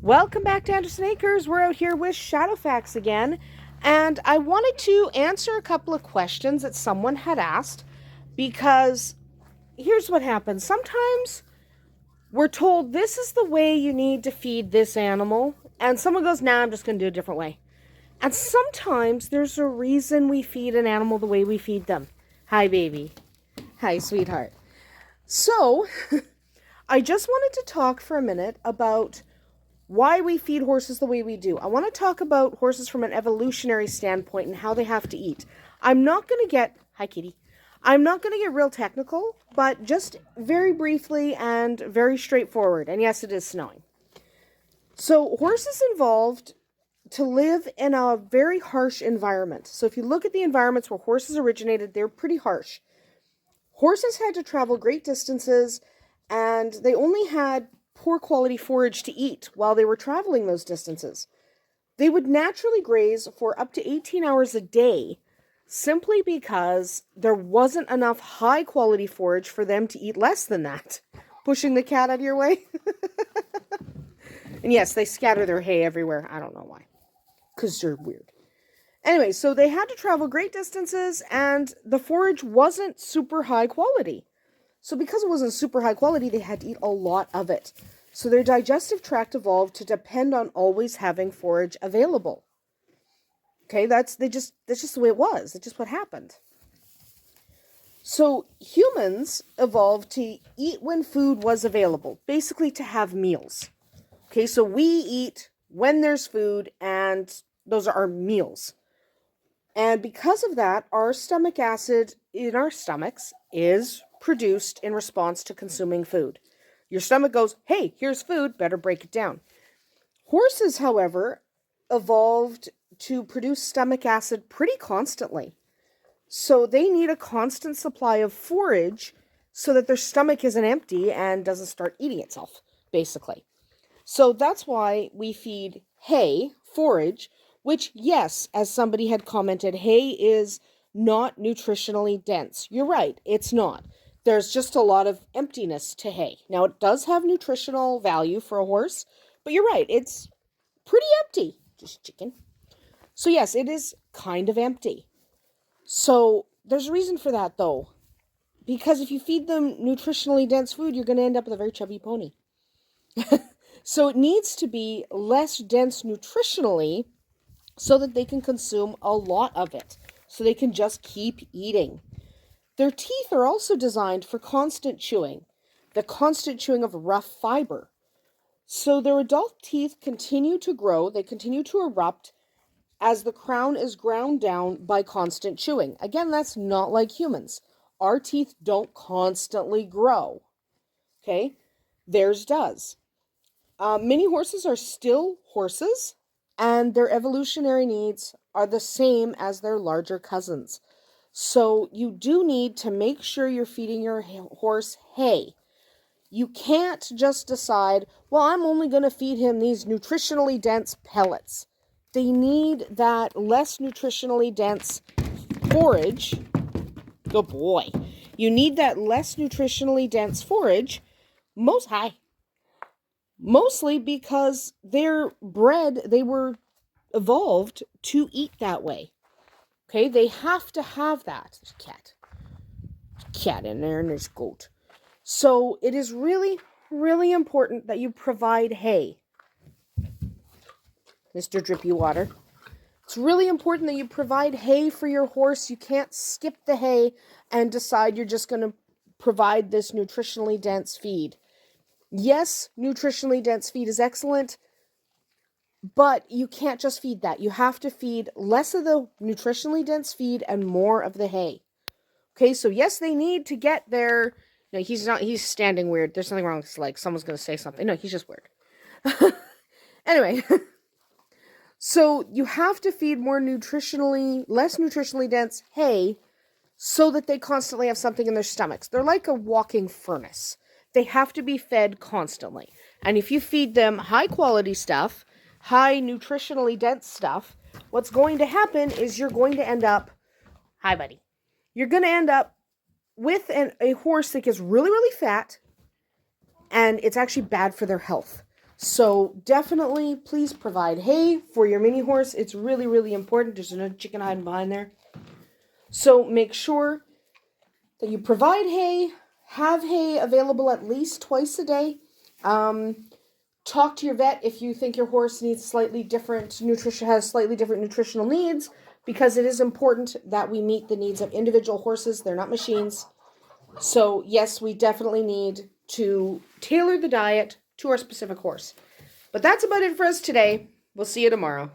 Welcome back to Andersen Acres. We're out here with Shadowfax again, and I wanted to answer a couple of questions that someone had asked, because here's what happens. Sometimes we're told this is the way you need to feed this animal, and someone goes, nah, I'm just going to do it a different way. And sometimes there's a reason we feed an animal the way we feed them. Hi, baby. Hi, sweetheart. So, I just wanted to talk for a minute about why we feed horses the way we do. I want to talk about horses from an evolutionary standpoint and how they have to eat. I'm not going to get, hi kitty, I'm not going to get real technical, but just very briefly and very straightforward. And yes, it is snowing. So horses evolved to live in a very harsh environment. So if you look at the environments where horses originated, they're pretty harsh. Horses had to travel great distances, and they only had poor quality forage to eat while they were traveling those distances. They would naturally graze for up to 18 hours a day simply because there wasn't enough high quality forage for them to eat less than that. Pushing the cat out of your way? And yes, they scatter their hay everywhere. I don't know why. Because they're weird. Anyway, so they had to travel great distances, and the forage wasn't super high quality. So because it wasn't super high quality, they had to eat a lot of it. So their digestive tract evolved to depend on always having forage available. Okay, that's just the way it was. It's just what happened. So humans evolved to eat when food was available, basically to have meals. Okay, so we eat when there's food, and those are our meals. And because of that, our stomach acid in our stomachs is produced in response to consuming food. Your stomach goes, hey, here's food, better break it down. Horses, however, evolved to produce stomach acid pretty constantly. So they need a constant supply of forage so that their stomach isn't empty and doesn't start eating itself, basically. So that's why we feed hay, forage, which, yes, as somebody had commented, hay is not nutritionally dense. You're right, it's not. There's just a lot of emptiness to hay. Now, it does have nutritional value for a horse, but you're right, it's pretty empty. Just chicken. So yes, it is kind of empty. So there's a reason for that, though. Because if you feed them nutritionally dense food, you're going to end up with a very chubby pony. So it needs to be less dense nutritionally so that they can consume a lot of it. So they can just keep eating. Their teeth are also designed for constant chewing, the constant chewing of rough fiber. So their adult teeth continue to grow, they continue to erupt as the crown is ground down by constant chewing. Again, that's not like humans. Our teeth don't constantly grow. Okay? Theirs does. Many horses are still horses, and their evolutionary needs are the same as their larger cousins. So you do need to make sure you're feeding your horse hay. You can't just decide, well, I'm only going to feed him these nutritionally dense pellets. They need that less nutritionally dense forage. Good boy. You need that less nutritionally dense forage, mostly because they're bred, they were evolved to eat that way. Okay, they have to have that. There's a cat in there, and there's a goat. So it is really, really important that you provide hay. Mr. Drippy Water. It's really important that you provide hay for your horse. You can't skip the hay and decide you're just going to provide this nutritionally dense feed. Yes, nutritionally dense feed is excellent, but you can't just feed that. You have to feed less of the nutritionally dense feed and more of the hay. Okay, so yes, they need to get their... No, he's standing weird. There's something wrong with his leg. Someone's going to say something. No, he's just weird. Anyway, so you have to feed less nutritionally dense hay so that they constantly have something in their stomachs. They're like a walking furnace. They have to be fed constantly. And if you feed them high quality stuff, high nutritionally dense stuff, what's going to happen is you're going to end up... Hi, buddy. You're going to end up with a horse that gets really, really fat, and it's actually bad for their health. So definitely please provide hay for your mini horse. It's really, really important. There's another chicken hiding behind there. So make sure that you provide hay, have hay available at least twice a day. Talk to your vet if you think your horse needs slightly different nutrition, has slightly different nutritional needs, because it is important that we meet the needs of individual horses. They're not machines. So yes, we definitely need to tailor the diet to our specific horse. But that's about it for us today. We'll see you tomorrow.